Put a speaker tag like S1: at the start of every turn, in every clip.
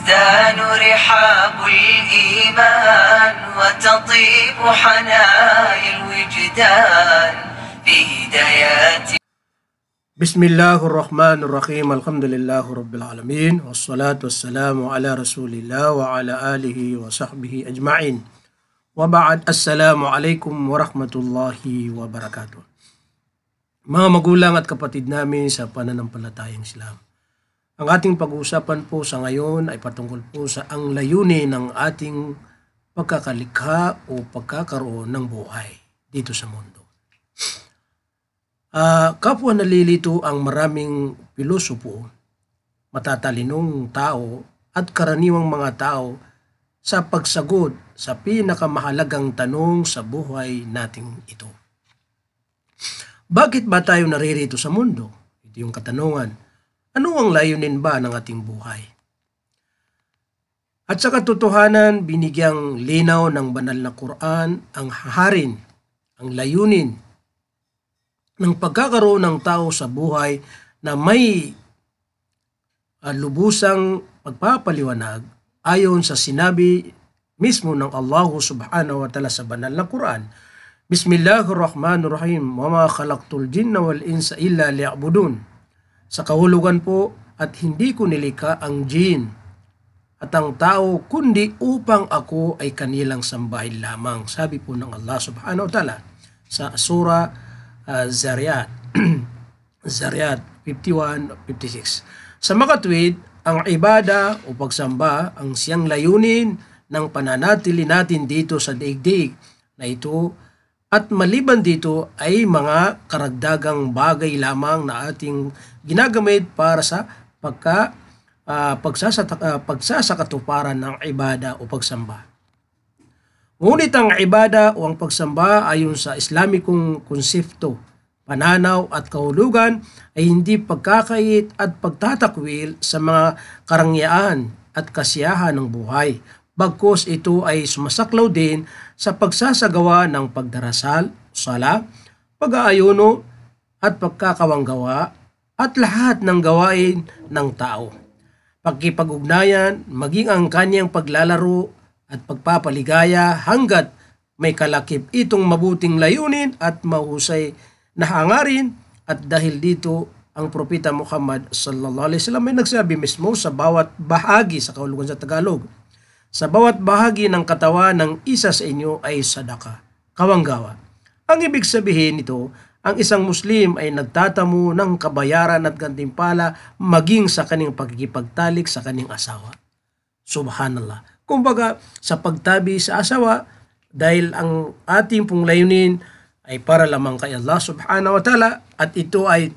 S1: تزدان رحاب الإيمان وتطيب حنايا الوجدان في هدايات.
S2: Bismillahirrahmanirrahim. Alhamdulillahirabbil alamin. Wassalatu wassalamu ala Rasulillah wa ala alihi wa sahbihi ajma'in. Wa ba'd, assalamu alaikum warahmatullahi wabarakatuh. Mga magulang at kapatid namin sa pananampalatayang Islam. Ang ating pag-uusapan po sa ngayon ay patungkol po sa ang layunin ng ating pagkakalikha o pagkakaroon ng buhay dito sa mundo. Kapwa nalilito ang maraming pilosopo, matatalinong tao at karaniwang mga tao sa pagsagot sa pinakamahalagang tanong sa buhay nating ito. Bakit ba tayo naririto sa mundo? Ito yung katanungan. Ano ang layunin ba ng ating buhay? At sa katotohanan, binigyang linaw ng banal na Quran ang haharin, ang layunin ng pagkakaroon ng tao sa buhay na may lubusang pagpapaliwanag ayon sa sinabi mismo ng Allah subhanahu wa ta'ala sa banal na Quran. Bismillahirrahmanirrahim. Wa ma khalaqtul jinna wal insa illa liya'budun. Sa kahulugan po, at hindi ko nilikha ang jin at ang tao kundi upang ako ay kanilang sambahin lamang. Sabi po ng Allah subhanahu wa ta'ala sa surah Zariyat 51:56. Sa makatwid, ang ibada o pagsamba ang siyang layunin ng pananatili natin dito sa daigdig na ito, at maliban dito ay mga karagdagang bagay lamang na ating ginagamit para sa pagsasakatuparan ng ibada o pagsamba. Ngunit ang ibada o ang pagsamba ayon sa Islamikong konsepto, pananaw at kahulugan ay hindi pagkakait at pagtatakwil sa mga karangyaan at kasiyahan ng buhay. Bagkus ito ay sumasaklaw din sa pagsasagawa ng pagdarasal, sala, pag-aayuno at pagkakawanggawa at lahat ng gawain ng tao. Pagkipag-ugnayan, maging ang kanyang paglalaro at pagpapaligaya hanggat may kalakip itong mabuting layunin at mahusay na hangarin, at dahil dito ang Propeta Muhammad sallallahu alaihi wasallam ay nagsabi mismo sa bawat bahagi sa kahulugan sa Tagalog. Sa bawat bahagi ng katawan ng isa sa inyo ay sadaka, kawanggawa. Ang ibig sabihin nito, ang isang Muslim ay nagtatamo ng kabayaran at gantimpala maging sa kanyang pagkikipagtalik sa kanyang asawa. Subhanallah. Kumbaga, sa pagtabi sa asawa, dahil ang ating pong layunin ay para lamang kay Allah subhanahu wa ta'ala, at ito ay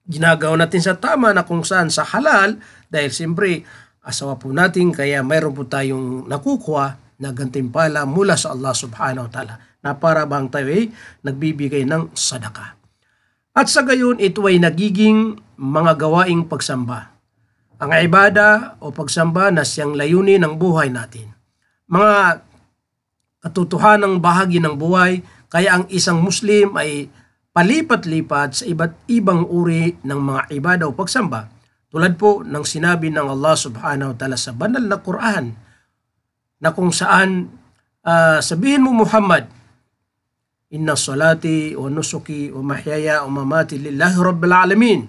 S2: ginagawa natin sa tama na kung saan sa halal, dahil siyempre asawa po natin, kaya mayroon po tayong nakukuha na gantimpala mula sa Allah subhanahu wa ta'ala na para bang tayo ay nagbibigay ng sadaka. At sa gayon, ito ay nagiging mga gawaing pagsamba. Ang ibada o pagsamba na siyang layunin ng buhay natin. Mga katotohanang bahagi ng buhay, kaya ang isang Muslim ay palipat-lipat sa iba't ibang uri ng mga ibada o pagsamba. Tulad po ng sinabi ng Allah subhanahu wa ta'ala sa banal na Quran, na kung saan sabihin mo Muhammad, inna salati wa nusuki wa mahyaya wa mamati lillahi rabbil alamin.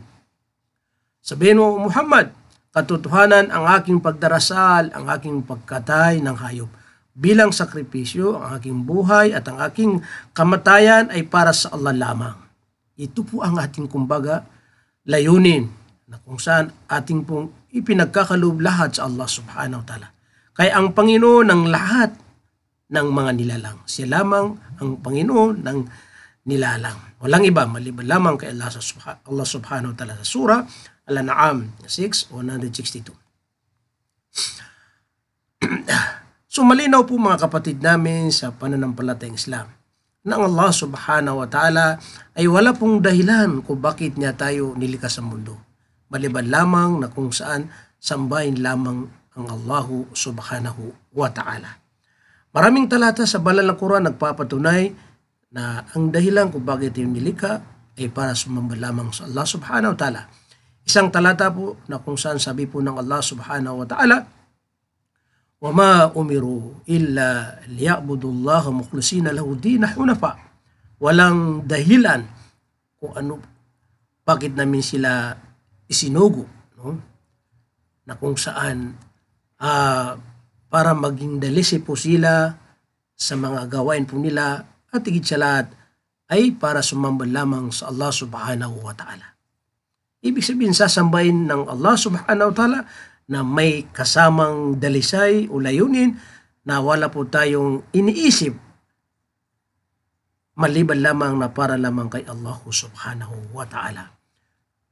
S2: Sabihin mo Muhammad, katotohanan ang aking pagdarasal, ang aking pagkatay ng hayop bilang sakripisyo, ang aking buhay at ang aking kamatayan ay para sa Allah lamang. Ito po ang ating kumbaga layunin, na kung saan ating pong ipinagkakaloob lahat sa Allah subhanahu wa ta'ala. Kaya ang Panginoon ng lahat ng mga nilalang. Siya lamang ang Panginoon ng nilalang. Walang iba, maliban lamang kay Allah subhanahu wa ta'ala sa surah Al-An'am 6:162. So malinaw po mga kapatid namin sa pananampalatayang Islam na ang Allah subhanahu wa ta'ala ay wala pong dahilan kung bakit niya tayo nilikha sa mundo. Maliban lamang na kung saan sambahin lamang ang Allah subhanahu wa ta'ala. Maraming talata sa banal na Quran nagpapatunay na ang dahilan kung bakit tayo nilikha ay para sumamba lamang sa Allah subhanahu wa ta'ala. Isang talata po na kung saan sabi po ng Allah subhanahu wa ta'ala وَمَا أُمِرُوا إِلَّا لِيَعْبُدُوا اللَّهَ مُخْلِصِينَ لَهُ الدِّينَ حُنَفَاءَ. Walang dahilan kung ano, bakit namin sila isinugo, no? Na kung saan para maging dalisi po sila sa mga gawain po nila, at higit sa lahat ay para sumamba lamang sa Allah subhanahu wa ta'ala. Ibig sabihin, sasambahin ng Allah subhanahu wa ta'ala na may kasamang dalisay o layunin na wala po tayong iniisip maliban lamang na para lamang kay Allah subhanahu wa ta'ala.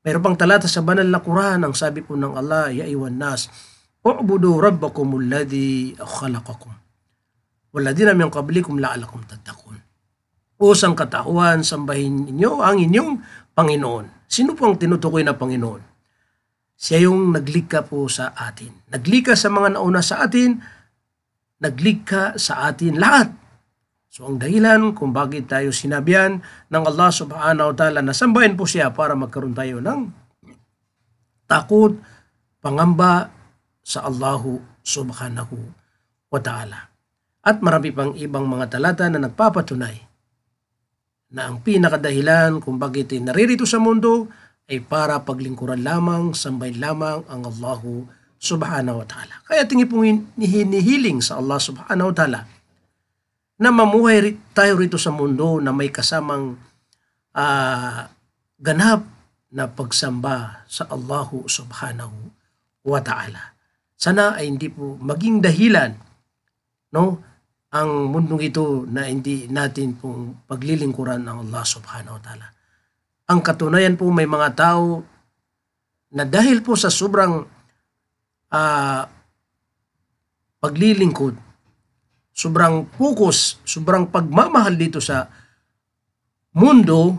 S2: Mayroon pang talata sa banal na Quran, ang sabi po ng Allah, ya ayyuhan nas, u'budu rabbakum alladhi khalaqakum walladhina min qablikum la'allakum tattaqun. O sang katauhan, sambahin ninyo ang inyong Panginoon. Sino po ang tinutukoy na Panginoon? Siya yung naglikha po sa atin. Naglikha sa mga nauna sa atin, naglikha sa atin lahat. So ang dahilan kung bakit tayo sinabihan ng Allah subhanahu wa ta'ala na sambahin po siya para magkaroon tayo ng takot, pangamba sa Allah subhanahu wa ta'ala. At marami pang ibang mga talata na nagpapatunay na ang pinakadahilan kung bakit naririto sa mundo ay para paglingkuran lamang, sambahin lamang ang Allah subhanahu wa ta'ala. Kaya tingin pong hinihiling sa Allah subhanahu wa ta'ala na mamuhay tayo rito sa mundo na may kasamang ganap na pagsamba sa Allah subhanahu wa ta'ala. Sana ay hindi po maging dahilan, no, ang mundong ito na hindi natin pong paglilingkuran ng Allah subhanahu wa ta'ala. Ang katunayan po, may mga tao na dahil po sa sobrang paglilingkod, sobrang focus, sobrang pagmamahal dito sa mundo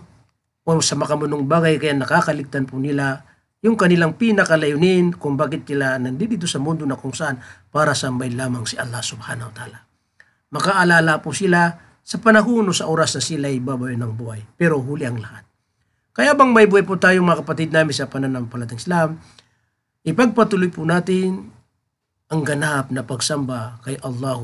S2: o sa makamunong bagay, kaya nakakaligtan po nila yung kanilang pinakalayunin kung bakit sila nandito sa mundo na kung saan para sambahin lamang si Allah subhanahu wa ta'ala. Makaalala po sila sa panahon o sa oras na sila ay babawi ng buhay, pero huli ang lahat. Kaya bang may buhay po tayong mga kapatid namin sa pananampalatayang Islam, ipagpatuloy po natin ang ganap na pagsamba kay Allah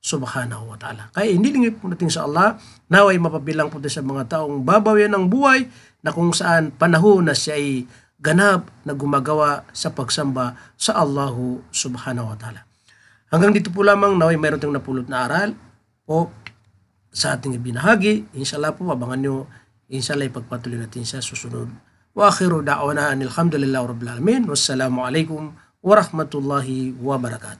S2: subhanahu wa ta'ala. Kaya inilingit po natin sa Allah, naway mapabilang po tayo sa mga taong babawian ng buhay na kung saan panahon na siya ay ganap na gumagawa sa pagsamba sa Allah subhanahu wa ta'ala. Hanggang dito po lamang, naway mayroon tayong napulot na aral o sa ating ibinahagi. Inshallah po, abangan nyo. Inshallah, ipagpatuloy natin sa susunod. Wa akhiru da'wana anil hamdulillahi rabbil alamin. Wassalamu alaikum warahmatullahi wabarakatuh.